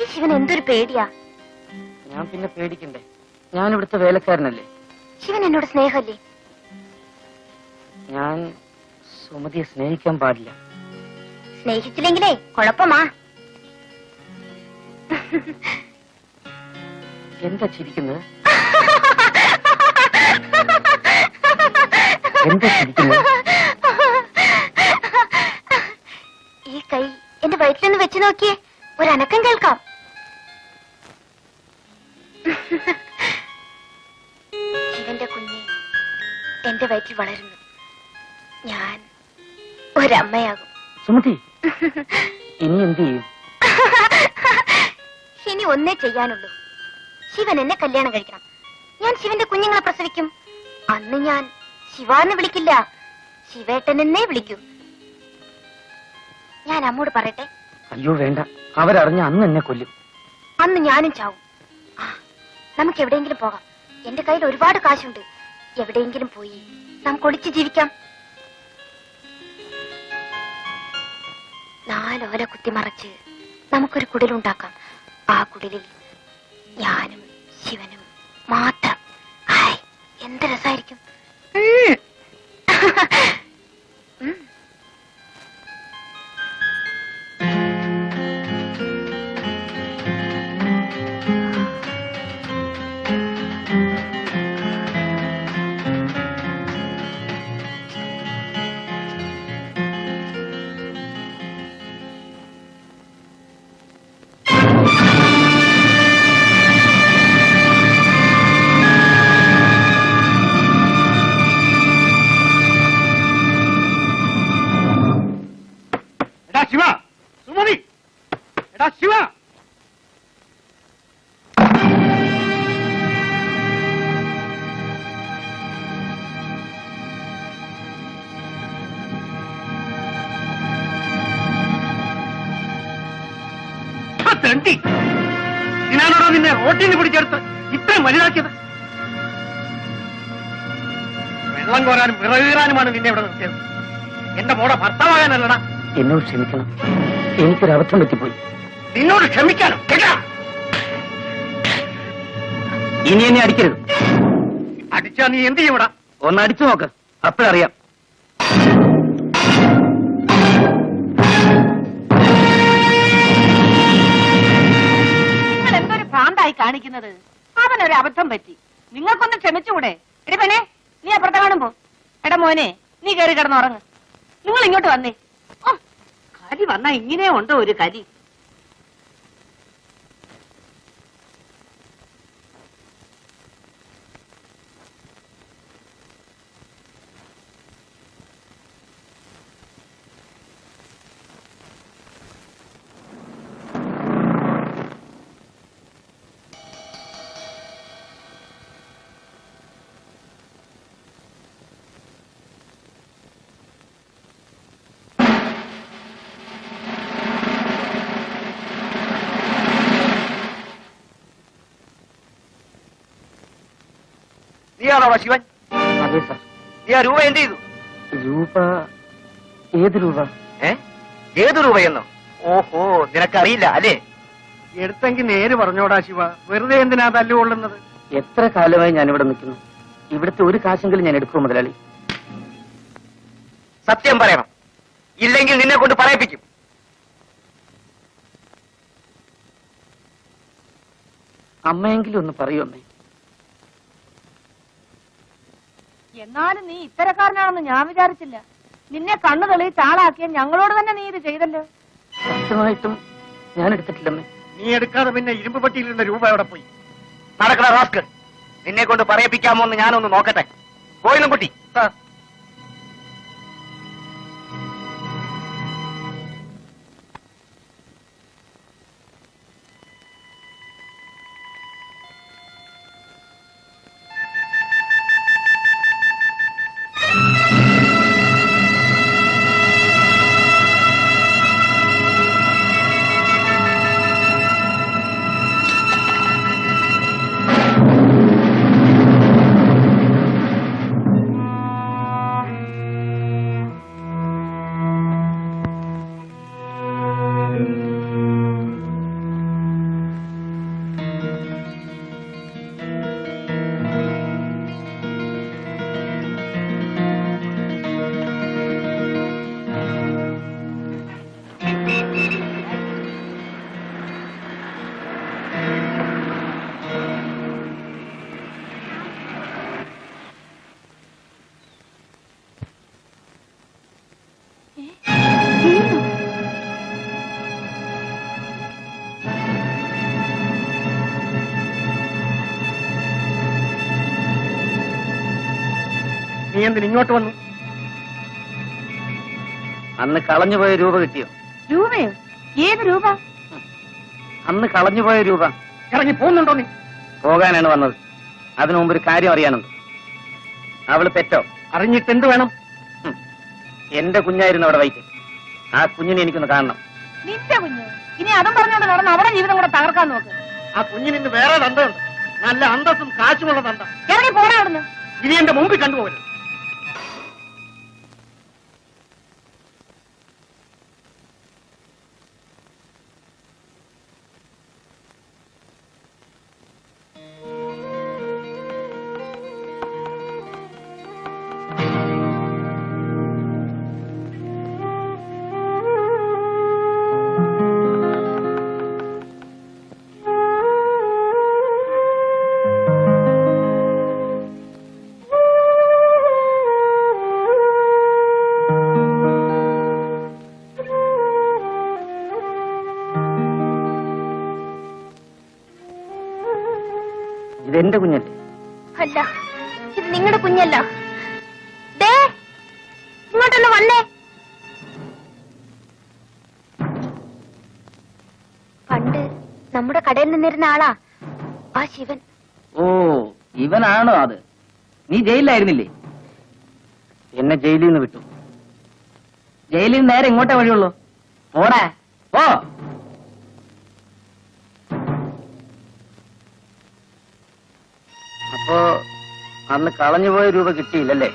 ഈ ശിവൻ എന്തൊരു പേടിയാ. ഞാൻ പിന്നെ പേടിക്കണ്ടേ? ഞാൻ ഇവിടുത്തെ വേലക്കാരനല്ലേ. ശിവൻ എന്നോട് സ്നേഹമല്ലേ? ഞാൻ സുമതിയെ സ്നേഹിക്കാൻ പാടില്ല. സ്നേഹിച്ചില്ലെങ്കിലേ കുഴപ്പമാ. എന്താ ചിരിക്കുന്നത്? എന്താ ചിരിക്കുന്നത്? ഈ കൈ എന്റെ വയറ്റിലൊന്ന് വെച്ച് നോക്കിയേ, ഒരനക്കം കേൾക്കാം. ശിവന്റെ കുഞ്ഞ് എന്റെ വയറ്റിൽ വളരുന്നു. ഞാൻ ഒരമ്മയാകും. സുമതി, ഇനി എന്ത് ചെയ്യും? ഇനി ഒന്നേ ചെയ്യാനുള്ളൂ. ശിവൻ എന്നെ കല്യാണം കഴിക്കണം. ഞാൻ ശിവന്റെ കുഞ്ഞുങ്ങളെ പ്രസവിക്കും. അന്ന് ഞാൻ ശിവാന്ന് വിളിക്കില്ല, ശിവേട്ടനെന്നേ വിളിക്കൂ. ഞാൻ അമ്മോട് പറയട്ടെ? അയ്യോ വേണ്ട, അവരറിഞ്ഞ അന്ന് എന്നെ കൊല്ലും. അന്ന് ഞാനും ചാവും. നമുക്ക് എവിടെയെങ്കിലും പോകാം. എന്റെ കയ്യിൽ ഒരുപാട് കാശുണ്ട്. എവിടെയെങ്കിലും പോയി നമുക്ക് ഒളിച്ചു ജീവിക്കാം. 4 ഓല കുത്തിമറച്ച് നമുക്കൊരു കുടിലുണ്ടാക്കാം. ആ കുടിലിൽ ഞാനും ശിവനും മാത്രം. ഹായ്, എന്ത് രസായിരിക്കും. ഞാനോടോ നിന്നെ റോട്ടിന് പിടിച്ചെടുത്ത് ഇത്രയും വലുതാക്കിയത്? വെള്ളം കോരാനും വിറകീറാനുമാണ് നിന്നെ ഇവിടെ നിർത്തിയത്. എന്റെ മോടെ ഭർത്താവാകാനല്ലടാ. എന്നോട് ക്ഷമിക്കണം, എനിക്കൊരബദ്ധം പറ്റിപ്പോയി. നിന്നോട് ക്ഷമിക്കാനും ഇനി എന്നെ അടിക്കരുത്. അടിച്ചാ നീ എന്ത് ചെയ്യൂടാ? ഒന്ന് അടിച്ചു നോക്ക്, അപ്പോഴറിയാം. ഭ്രാന്തായി കാണിക്കുന്നത്. അവനൊരു അബദ്ധം പറ്റി, നിങ്ങൾക്കൊന്ന് ക്ഷമിച്ചുകൂടെ? എടി പെണ്ണെ, നീ അപ്പുറത്തെ കാണുമ്പോ. എടാ മോനെ, നീ കയറി കിടന്നുറങ്ങ്. നിങ്ങൾ ഇങ്ങോട്ട് വന്നേ. കലി വന്നാ ഇങ്ങനെ ഉണ്ടോ ഒരു കലി? നീയാണോ ശിവൻ? അതെ സാർ. നീ ആ രൂപ എന്ത് ചെയ്തു? രൂപ? ഏത് രൂപ? ഏത് രൂപയെന്നോ? ഓഹോ, നിനക്കറിയില്ല അല്ലേ? എടുത്തെങ്കിൽ നേര് പറഞ്ഞോടാ ശിവ, വെറുതെ എന്തിനാ തല്ലുകൊള്ളുന്നത്? എത്ര കാലമായി ഞാനിവിടെ നിൽക്കുന്നു. ഇവിടുത്തെ ഒരു കാശെങ്കിലും ഞാൻ എടുക്കുമോ മുതലാളി? സത്യം പറയണം, ഇല്ലെങ്കിൽ നിന്നെ കൊണ്ട് പറയിപ്പിക്കും. അമ്മയെങ്കിലും ഒന്ന് പറയൂ അമ്മേ. എന്നാലും നീ ഇത്തരക്കാരനാണെന്ന് ഞാൻ വിചാരിച്ചില്ല. നിന്നെ കണ്ണു തെളിയിച്ച് ആളാക്കിയ ഞങ്ങളോട് തന്നെ നീ ഇത് ചെയ്തല്ലോ. സത്യമായിട്ടും ഞാൻ എടുത്തിട്ടില്ലമ്മേ. നീ എടുക്കാതെ പിന്നെ ഇരുമ്പ് പട്ടിയിലിരുന്ന രൂപ എവിടെ പോയി? നടക്കണ റാസ്കൽ, നിന്നെ കൊണ്ട് പറയിപ്പിക്കാമോ എന്ന് ഞാനൊന്ന് നോക്കട്ടെ. പോയിന്നും കുട്ടി. എന്തിന് ഇങ്ങോട്ട് വന്നു? അന്ന് കളഞ്ഞുപോയ രൂപ കിട്ടിയോ? രൂപയോ? ഏത് രൂപ? അന്ന് കളഞ്ഞുപോയ രൂപ. ഇറങ്ങി പോകുന്നുണ്ടോ നീ? പോകാനാണ് വന്നത്. അതിനു മുമ്പ് ഒരു കാര്യം അറിയാനുണ്ട്. അവള് പെറ്റോ? അറിഞ്ഞിട്ട് എന്ത് വേണം? എന്റെ കുഞ്ഞായിരുന്നു അവിടെ വൈറ്റ്. ആ കുഞ്ഞിനെ എനിക്കൊന്ന് കാണണം. നിന്റെ കുഞ്ഞ് ഇനി അതും പറഞ്ഞോണ്ട് നടന്ന് അവിടെ ജീവിതം കൂടെ തകർക്കാൻ നോക്ക്. ആ കുഞ്ഞിന് ഇന്ന് വേറെ തന്തയുണ്ട്. നല്ല അന്തസ്സും കാശുമുള്ള തന്ത. ഇറങ്ങി പോടാ അവിടുന്ന്. ഇനി എന്റെ മുമ്പിൽ കണ്ടുപോകരുത്. ഇതെന്റെ കുഞ്ഞല്ലേ? അല്ല, ഇത് നിങ്ങളുടെ കുഞ്ഞല്ല. ദേ, ഇങ്ങോട്ടൊന്ന് വന്നേ. പണ്ട് നമ്മുടെ കടയിൽ നിന്നിരുന്ന ആളാ ആ ശിവൻ. ഓ, ഇവനാണോ അത്? നീ ജയിലിലായിരുന്നില്ലേ? എന്നെ ജയിലിൽ നിന്ന് വിട്ടു. ജയിലിൽ നിന്ന് നേരെ ഇങ്ങോട്ടേ വഴിയുള്ളൂ. പോടാ, പോ. അപ്പോ അന്ന് കളഞ്ഞുപോയ രൂപ കിട്ടിയില്ലല്ലേ?